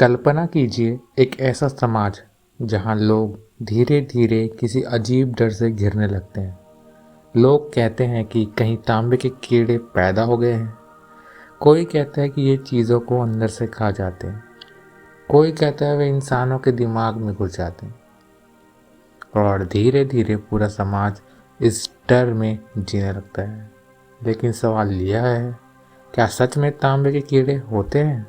कल्पना कीजिए एक ऐसा समाज जहां लोग धीरे धीरे किसी अजीब डर से घिरने लगते हैं। लोग कहते हैं कि कहीं तांबे के कीड़े पैदा हो गए हैं। कोई कहता है कि ये चीज़ों को अंदर से खा जाते हैं। कोई कहता है वे इंसानों के दिमाग में घुस जाते हैं। और धीरे धीरे पूरा समाज इस डर में जीने लगता है। लेकिन सवाल यह है, क्या सच में तांबे के कीड़े होते हैं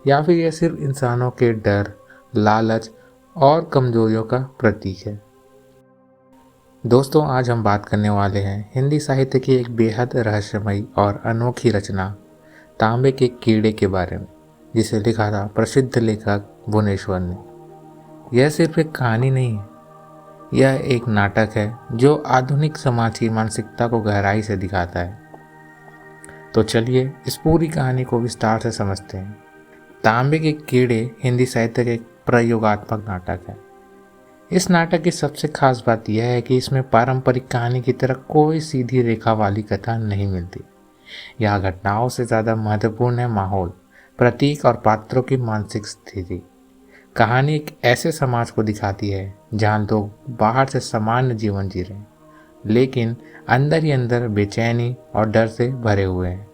या फिर यह सिर्फ इंसानों के डर, लालच और कमजोरियों का प्रतीक है। दोस्तों, आज हम बात करने वाले हैं हिंदी साहित्य की एक बेहद रहस्यमयी और अनोखी रचना तांबे के कीड़े के बारे में, जिसे लिखा था प्रसिद्ध लेखक भुवनेश्वर ने। यह सिर्फ एक कहानी नहीं है, यह एक नाटक है जो आधुनिक समाज की मानसिकता को गहराई से दिखाता है। तो चलिए इस पूरी कहानी को विस्तार से समझते हैं। तांबे के कीड़े हिंदी साहित्य का एक प्रयोगात्मक नाटक है। इस नाटक की सबसे खास बात यह है कि इसमें पारंपरिक कहानी की तरह कोई सीधी रेखा वाली कथा नहीं मिलती। यह घटनाओं से ज़्यादा महत्वपूर्ण है माहौल, प्रतीक और पात्रों की मानसिक स्थिति। कहानी एक ऐसे समाज को दिखाती है जहाँ लोग बाहर से सामान्य जीवन जी रहे हैं, लेकिन अंदर ही अंदर बेचैनी और डर से भरे हुए हैं।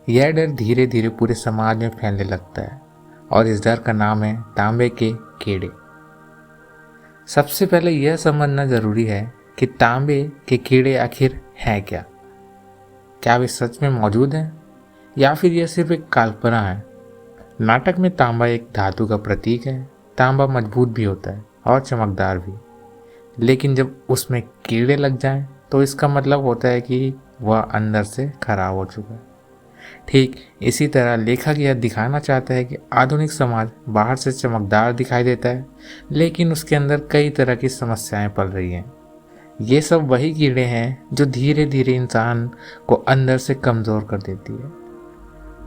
यह डर धीरे धीरे पूरे समाज में फैलने लगता है और इस डर का नाम है तांबे के कीड़े। सबसे पहले यह समझना जरूरी है कि तांबे के कीड़े आखिर हैं क्या। क्या वे सच में मौजूद हैं या फिर यह सिर्फ एक कल्पना है। नाटक में तांबा एक धातु का प्रतीक है। तांबा मजबूत भी होता है और चमकदार भी, लेकिन जब उसमें कीड़े लग जाएं तो इसका मतलब होता है कि वह अंदर से खराब हो चुका है। ठीक इसी तरह लेखक यह दिखाना चाहता है कि आधुनिक समाज बाहर से चमकदार दिखाई देता है, लेकिन उसके अंदर कई तरह की समस्याएं पल रही हैं। ये सब वही कीड़े हैं जो धीरे धीरे इंसान को अंदर से कमज़ोर कर देती है।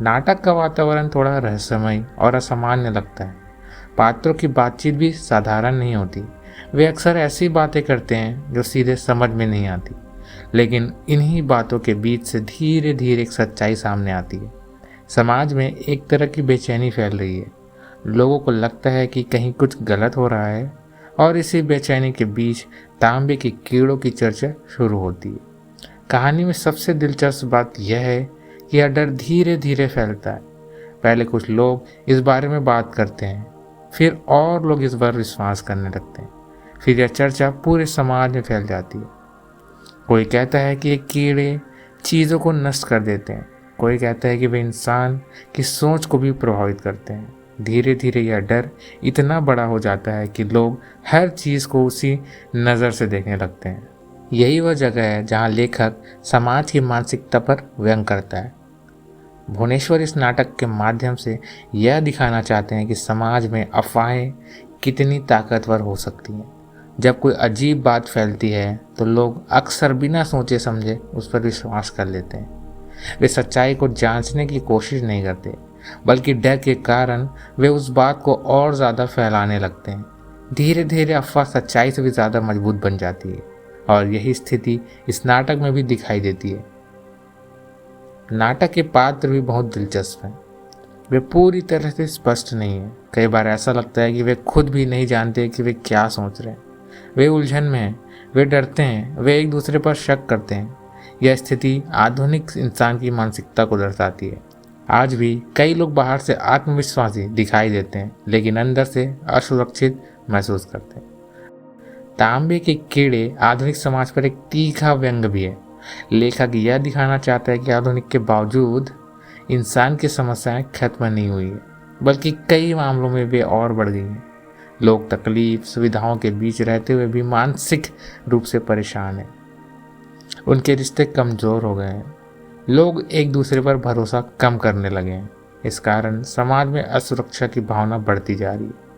नाटक का वातावरण थोड़ा रहस्यमय और असामान्य लगता है। पात्रों की बातचीत भी साधारण नहीं होती। वे अक्सर ऐसी बातें करते हैं जो सीधे समझ में नहीं आती, लेकिन इन्हीं बातों के बीच से धीरे धीरे एक सच्चाई सामने आती है। समाज में एक तरह की बेचैनी फैल रही है। लोगों को लगता है कि कहीं कुछ गलत हो रहा है, और इसी बेचैनी के बीच तांबे के कीड़ों की चर्चा शुरू होती है। कहानी में सबसे दिलचस्प बात यह है कि यह डर धीरे धीरे फैलता है। पहले कुछ लोग इस बारे में बात करते हैं, फिर और लोग इस पर विश्वास करने लगते हैं, फिर यह चर्चा पूरे समाज में फैल जाती है। कोई कहता है कि ये कीड़े चीज़ों को नष्ट कर देते हैं, कोई कहता है कि वे इंसान की सोच को भी प्रभावित करते हैं। धीरे धीरे यह डर इतना बड़ा हो जाता है कि लोग हर चीज़ को उसी नज़र से देखने लगते हैं। यही वह जगह है जहाँ लेखक समाज की मानसिकता पर व्यंग करता है। भुवनेश्वर इस नाटक के माध्यम से यह दिखाना चाहते हैं कि समाज में अफवाहें कितनी ताकतवर हो सकती हैं। जब कोई अजीब बात फैलती है तो लोग अक्सर बिना सोचे समझे उस पर विश्वास कर लेते हैं। वे सच्चाई को जांचने की कोशिश नहीं करते, बल्कि डर के कारण वे उस बात को और ज़्यादा फैलाने लगते हैं। धीरे धीरे अफवाह सच्चाई से भी ज़्यादा मजबूत बन जाती है, और यही स्थिति इस नाटक में भी दिखाई देती है। नाटक के पात्र भी बहुत दिलचस्प हैं। वे पूरी तरह से स्पष्ट नहीं हैं। कई बार ऐसा लगता है कि वे खुद भी नहीं जानते कि वे क्या सोच रहे हैं। वे उलझन में हैं, वे डरते हैं, वे एक दूसरे पर शक करते हैं। यह स्थिति आधुनिक इंसान की मानसिकता को दर्शाती है। आज भी कई लोग बाहर से आत्मविश्वासी दिखाई देते हैं, लेकिन अंदर से असुरक्षित महसूस करते हैं। तांबे के कीड़े आधुनिक समाज पर एक तीखा व्यंग भी है। लेखक यह दिखाना चाहता है कि आधुनिक के बावजूद इंसान की समस्याएं खत्म नहीं हुई है, बल्कि कई मामलों में वे और बढ़ गई हैं। लोग तकलीफ, सुविधाओं के बीच रहते हुए भी मानसिक रूप से परेशान हैं। उनके रिश्ते कमज़ोर हो गए हैं। लोग एक दूसरे पर भरोसा कम करने लगे हैं। इस कारण समाज में असुरक्षा की भावना बढ़ती जा रही है।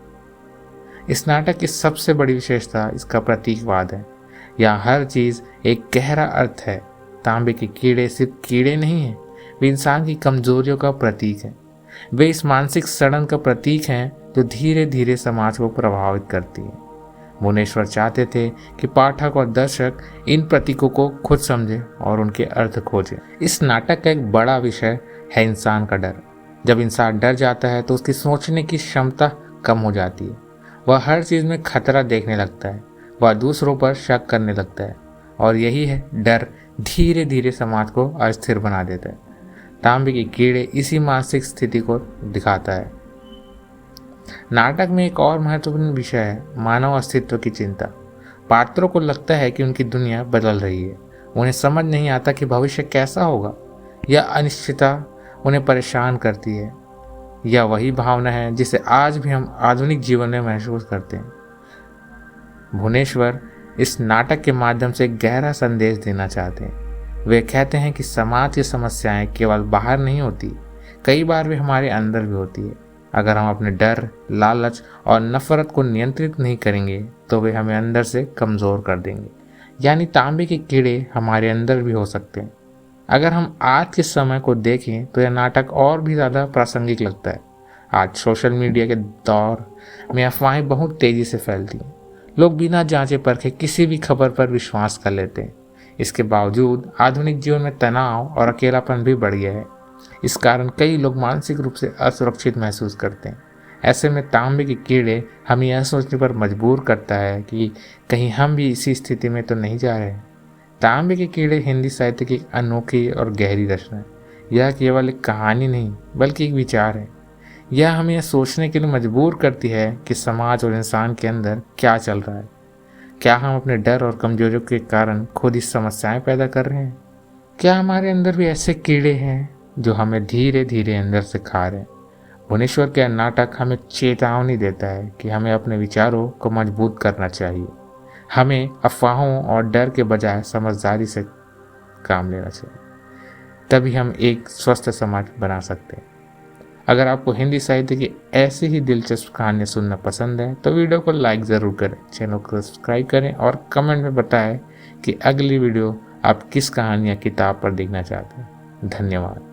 इस नाटक की सबसे बड़ी विशेषता इसका प्रतीकवाद है। यहाँ हर चीज़ एक गहरा अर्थ है। तांबे के कीड़े सिर्फ कीड़े नहीं हैं, वे इंसान की कमजोरियों का प्रतीक हैं। वे इस मानसिक सड़न का प्रतीक हैं जो धीरे धीरे समाज को प्रभावित करती है। भुवनेश्वर चाहते थे कि पाठक और दर्शक इन प्रतीकों को खुद समझे और उनके अर्थ खोजे। इस नाटक का एक बड़ा विषय है इंसान का डर। जब इंसान डर जाता है तो उसकी सोचने की क्षमता कम हो जाती है। वह हर चीज़ में खतरा देखने लगता है, वह दूसरों पर शक करने लगता है, और यही है डर धीरे धीरे समाज को अस्थिर बना देता है। तांबे के कीड़े इसी मानसिक स्थिति को दिखाता है। नाटक में एक और महत्वपूर्ण विषय है मानव अस्तित्व की चिंता। पात्रों को लगता है कि उनकी दुनिया बदल रही है, उन्हें समझ नहीं आता कि भविष्य कैसा होगा। यह अनिश्चितता उन्हें परेशान करती है। यह वही भावना है जिसे आज भी हम आधुनिक जीवन में महसूस करते हैं। भुवनेश्वर इस नाटक के माध्यम से गहरा संदेश देना चाहते हैं। वे कहते हैं कि समाज की समस्याएं केवल बाहर नहीं होती, कई बार वे हमारे अंदर भी होती है। अगर हम अपने डर, लालच और नफरत को नियंत्रित नहीं करेंगे तो वे हमें अंदर से कमज़ोर कर देंगे। यानी तांबे के कीड़े हमारे अंदर भी हो सकते हैं। अगर हम आज के समय को देखें तो यह नाटक और भी ज़्यादा प्रासंगिक लगता है। आज सोशल मीडिया के दौर में अफवाहें बहुत तेज़ी से फैलती हैं। लोग बिना जांचे परखे किसी भी खबर पर विश्वास कर लेते हैं। इसके बावजूद आधुनिक जीवन में तनाव और अकेलापन भी बढ़ गया है। इस कारण कई लोग मानसिक रूप से असुरक्षित महसूस करते हैं। ऐसे में तांबे के कीड़े हमें यह सोचने पर मजबूर करता है कि कहीं हम भी इसी स्थिति में तो नहीं जा रहे। तांबे के कीड़े हिंदी साहित्य की अनोखी और गहरी रचना है। यह केवल एक कहानी नहीं बल्कि एक विचार है। यह हमें यह सोचने के लिए मजबूर करती है कि समाज और इंसान के अंदर क्या चल रहा है। क्या हम अपने डर और कमजोरियों के कारण खुद ही समस्याएं पैदा कर रहे हैं? क्या हमारे अंदर भी ऐसे कीड़े हैं जो हमें धीरे धीरे अंदर से खा रहे हैं? भुवनेश्वर का नाटक हमें चेतावनी देता है कि हमें अपने विचारों को मजबूत करना चाहिए। हमें अफवाहों और डर के बजाय समझदारी से काम लेना चाहिए। तभी हम एक स्वस्थ समाज बना सकते हैं। अगर आपको हिंदी साहित्य की ऐसी ही दिलचस्प कहानियाँ सुनना पसंद है तो वीडियो को लाइक ज़रूर करें, चैनल को सब्सक्राइब करें और कमेंट में बताएं कि अगली वीडियो आप किस कहानी या किताब पर देखना चाहते हैं। धन्यवाद।